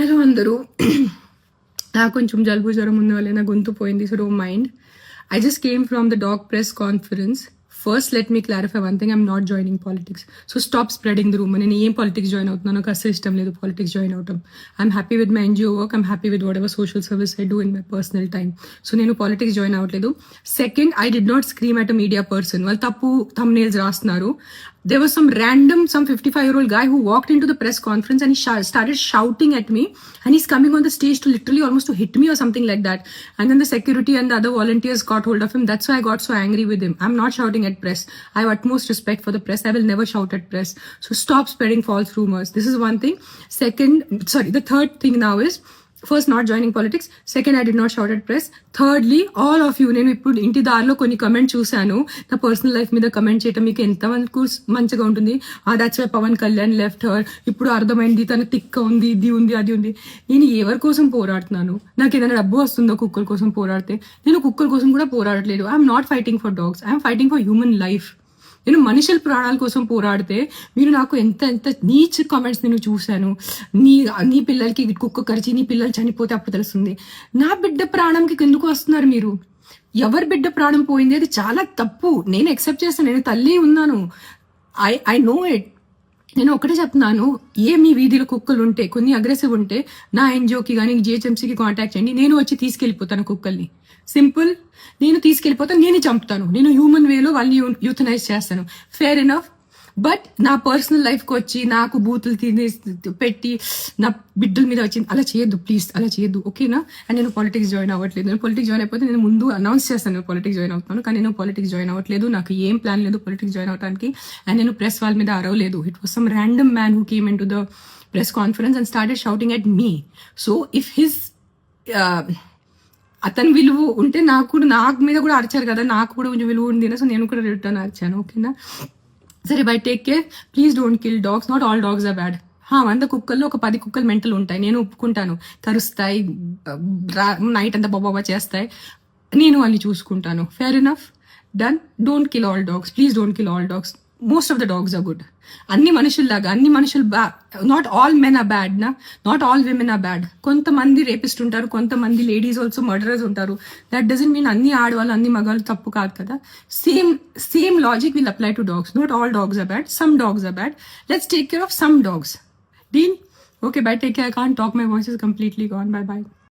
Hello అందరూ. నాకు కొంచెం జలుబు జ్వరం ఉన్న వల్ల నా గొంతు పోయింది, so don't mind. I just came from the dog press conference. First, let me clarify one thing. I'm not joining politics. So stop spreading the rumor. నేను ఏం పాలిటిక్స్ జాయిన్ అవుతున్నాను, నాకు అసలు ఇష్టం లేదు పాలిటిక్స్ జాయిన్ అవటం. I'm happy with my NGO work. I'm happy with whatever social service I do in my personal time. So నేను politics join అవ్వట్లేదు. Second, I did not scream at a media person. వాళ్ళు తప్పు thumbnails రాస్తున్నారు. There was some 55-year-old guy who walked into the press conference and he started shouting at me, and he's coming on the stage to literally almost to hit me or something like that. And then the security and the other volunteers got hold of him. That's why I got so angry with him. I'm not shouting at press. I have utmost respect for the press. I will never shout at press. So stop spreading false rumors. This is one thing. The third thing now is, first not joining politics. Second, I did not shout at press. Thirdly, all of you, నేను ఇప్పుడు ఇంటి దారిలో కొన్ని comment చూశాను. నా personal life మీద comment చేయటం మీకు ఎంతవరకు మంచిగా ఉంటుంది? That's why Pawan Kalyan left her. ఇప్పుడు అర్థమైంది తన తిక్క ఉంది, ఇది ఉంది, అది ఉంది. నేను ఎవరి కోసం పోరాడుతున్నాను? నాకు ఏదైనా డబ్బు వస్తుందో కుక్కల కోసం పోరాడితే? నేను కుక్కల కోసం కూడా పోరాడట్లేదు. I'm not fighting for dogs, I'm fighting for human life. నేను మనుషుల ప్రాణాల కోసం పోరాడితే మీరు నాకు ఎంత నీచ్ కామెంట్స్ నేను చూశాను. నీ పిల్లలకి కుక్క కరిచి నీ పిల్లలు చనిపోతే అప్పుడు తెలుస్తుంది. నా బిడ్డ ప్రాణంకి ఎందుకు వస్తున్నారు మీరు? ఎవరి బిడ్డ ప్రాణం పోయింది అది చాలా తప్పు. నేను ఎక్సెప్ట్ చేస్తాను, నేను తల్లి ఉన్నాను. I know it. నేను ఒకటే చెప్తున్నాను, మీ వీధిలో కుక్కలు ఉంటే, కొన్ని అగ్రెసివ్ ఉంటే నా ఎన్జిఓకి కానీ జిహెచ్ఎంసీకి కాంటాక్ట్ చేయండి. నేను వచ్చి తీసుకెళ్ళిపోతాను కుక్కల్ని. సింపుల్. నేను తీసుకెళ్ళిపోతాను, నేనే చంపుతాను. నేను హ్యూమన్ వేలో వాళ్ళని యూథనైజ్ చేస్తాను. Fair enough. బట్ నా పర్సనల్ లైఫ్కి వచ్చి నాకు బూతులు పెట్టి నా బిడ్డల మీద వచ్చి అలా చేయొద్దు ప్లీజ్, అలా చేయొద్దు, ఓకేనా? అండ్ నేను పాలిటిక్స్ జాయిన్ అవ్వట్లేదు. నేను పాలిటిక్స్ జాయిన్ అయిపోతే నేను ముందు అనౌన్స్ చేస్తాను నేను పాలిటిక్స్ జాయిన్ అవుతాను. కానీ నేను పాలిటిక్స్ జాయిన్ అవ్వట్లేదు. నాకు ఏం ప్లాన్ లేదు పాలిటిక్స్ జాయిన్ అవడానికి. అండ్ నేను ప్రెస్ వాళ్ళ మీద అరవలేదు. It was some random man who came in to the press conference and started shouting at me. So if his అతని విలువ ఉంటే నాకు మీద కూడా అరిచారు కదా, నాకు కూడా కొంచెం విలువ ఉంది. సో నేను కూడా రిటర్న్ అరిచాను, ఓకేనా? సరే, bye take care. Please don't kill dogs. Not all dogs are bad. 100 కుక్కల్లో ఒక 10 కుక్కలు మెంటల్ ఉంటాయి, నేను ఒప్పుకుంటాను. కరుస్తాయి, నైట్ అంతా బాబా చేస్తాయి, నేను వాళ్ళని చూసుకుంటాను. Fair enough, done. Don't kill all dogs. Please don't kill all dogs. Most of the dogs are good. అన్ని మనుషుల్లాగా అన్ని మనుషులు not all men are bad నా, not all women are bad. కొంతమంది రేపిస్ట్ ఉంటారు, కొంతమంది లేడీస్ ఆల్సో మర్డరర్స్ ఉంటారు. That doesn't mean అన్ని ఆడవాళ్ళు అన్ని మగాళ్ళు తప్పు కాదు కదా. Same logic will apply to dogs. Not all dogs are bad, some dogs are bad. Let's take care of some dogs. Deal? Okay, by. Take care. I can't talk, my voice is completely gone. By by.